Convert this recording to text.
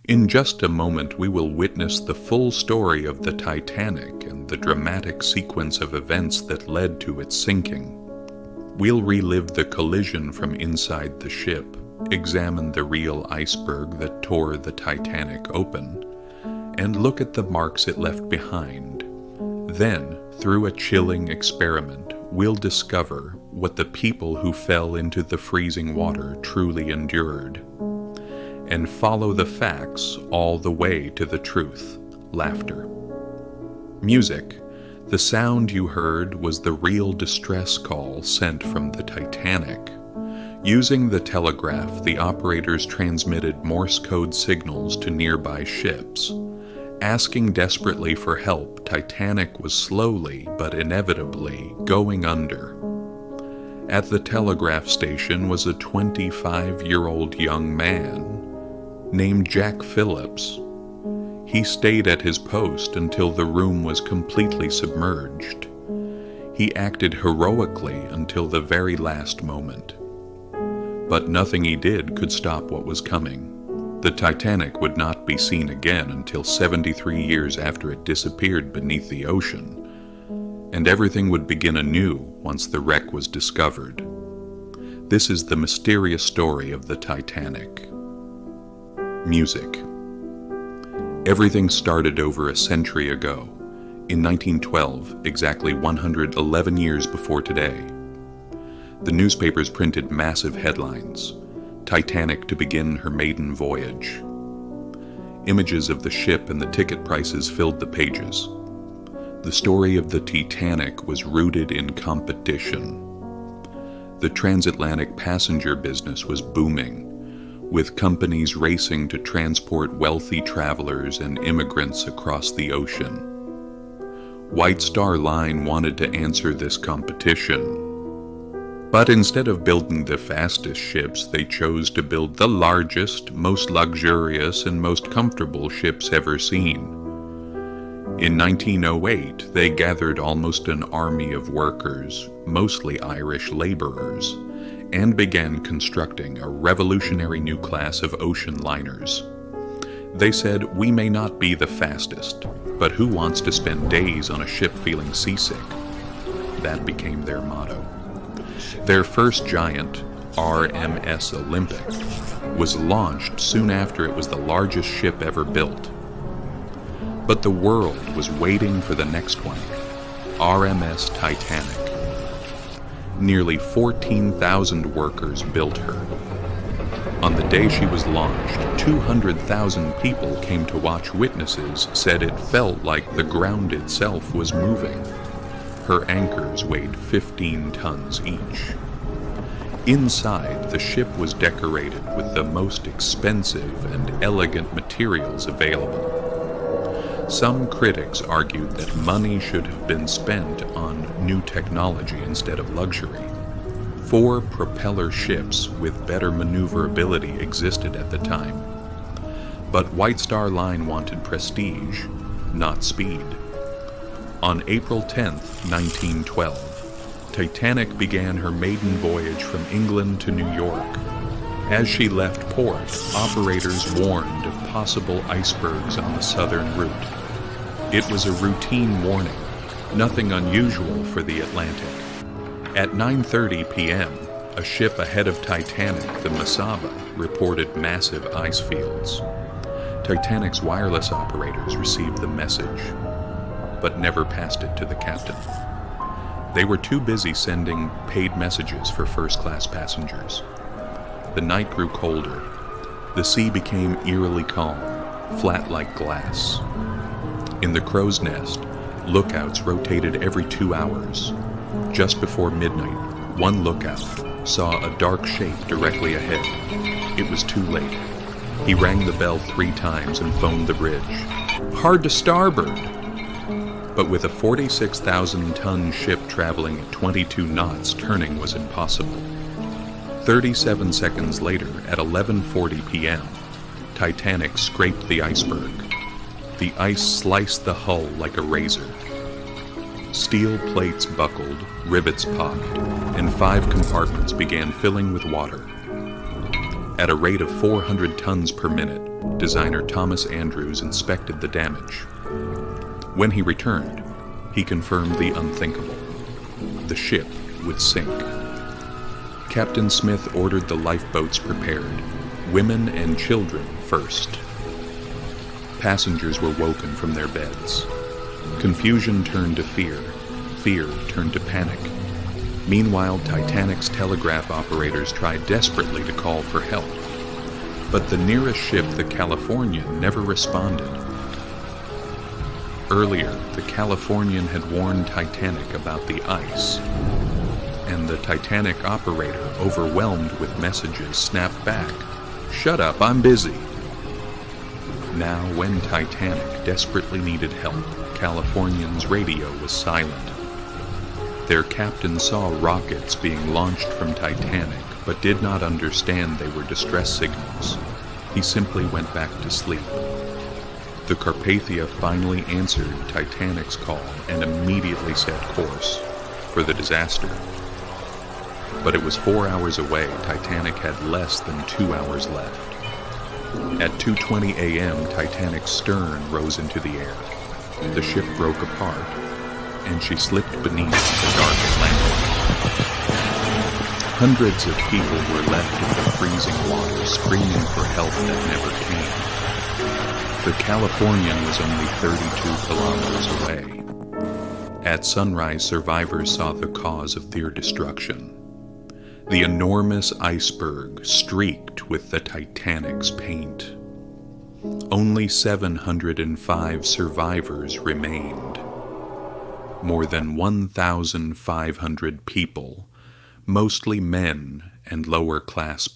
In just a moment, we will witness the full story of the Titanic and the dramatic sequence of events that led to its sinking. We'll relive the collision from inside the ship, examine the real iceberg that tore the Titanic open, and look at the marks it left behind. Then, through a chilling experiment, we'll discover what the people who fell into the freezing water truly endured, and follow the facts all the way to the truth, laughter. Music. The sound you heard was the real distress call sent from the Titanic. Using the telegraph, the operators transmitted Morse code signals to nearby ships. Asking desperately for help, Titanic was slowly but inevitably going under. At the telegraph station was a 25-year-old young man named Jack Phillips. He stayed at his post until the room was completely submerged. He acted heroically until the very last moment. But nothing he did could stop what was coming. The Titanic would not be seen again until 73 years after it disappeared beneath the ocean, and everything would begin anew once the wreck was discovered. This is the mysterious story of the Titanic. Music. Everything started over a century ago, in 1912, exactly 111 years before today. The newspapers printed massive headlines: Titanic to begin her maiden voyage. Images of the ship and the ticket prices filled the pages. The story of the Titanic was rooted in competition. The transatlantic passenger business was booming, with companies racing to transport wealthy travelers and immigrants across the ocean. White Star Line wanted to answer this competition. But instead of building the fastest ships, they chose to build the largest, most luxurious, and most comfortable ships ever seen. In 1908, they gathered almost an army of workers, mostly Irish laborers, and began constructing a revolutionary new class of ocean liners. They said, "We may not be the fastest, but who wants to spend days on a ship feeling seasick?" That became their motto. Their first giant, RMS Olympic, was launched soon after it was the largest ship ever built. But the world was waiting for the next one, RMS Titanic. Nearly 14,000 workers built her. On the day she was launched, 200,000 people came to watch. Witnesses said it felt like the ground itself was moving. Her anchors weighed 15 tons each. Inside, the ship was decorated with the most expensive and elegant materials available. Some critics argued that money should have been spent on new technology instead of luxury. 4 propeller ships with better maneuverability existed at the time. But White Star Line wanted prestige, not speed. On April 10, 1912, Titanic began her maiden voyage from England to New York. As she left port, operators warned of possible icebergs on the southern route. It was a routine warning, nothing unusual for the Atlantic. At 9:30 p.m., a ship ahead of Titanic, the Mesaba, reported massive ice fields. Titanic's wireless operators received the message, but never passed it to the captain. They were too busy sending paid messages for first-class passengers. The night grew colder. The sea became eerily calm, flat like glass. In the crow's nest, lookouts rotated every 2 hours. Just before midnight, one lookout saw a dark shape directly ahead. It was too late. He rang the bell 3 times and phoned the bridge. "Hard to starboard!" But with a 46,000-ton ship traveling at 22 knots, turning was impossible. 37 seconds later, at 11:40 p.m., Titanic scraped the iceberg. The ice sliced the hull like a razor. Steel plates buckled, rivets popped, and 5 compartments began filling with water. At a rate of 400 tons per minute, designer Thomas Andrews inspected the damage. When he returned, he confirmed the unthinkable. The ship would sink. Captain Smith ordered the lifeboats prepared, women and children first. Passengers were woken from their beds. Confusion turned to fear. Fear turned to panic. Meanwhile, Titanic's telegraph operators tried desperately to call for help. But the nearest ship, the Californian, never responded. Earlier, the Californian had warned Titanic about the ice, and the Titanic operator, overwhelmed with messages, snapped back, "Shut up, I'm busy." Now, when Titanic desperately needed help, Californian's radio was silent. Their captain saw rockets being launched from Titanic, but did not understand they were distress signals. He simply went back to sleep. The Carpathia finally answered Titanic's call and immediately set course for the disaster. But it was 4 hours away. Titanic had less than 2 hours left. At 2:20 a.m., Titanic's stern rose into the air. The ship broke apart, and she slipped beneath the dark Atlantic. Hundreds of people were left in the freezing water, screaming for help that never came. The Californian was only 32 kilometers away. At sunrise, survivors saw the cause of their destruction. The enormous iceberg streaked with the Titanic's paint. Only 705 survivors remained. More than 1,500 people, mostly men and lower-class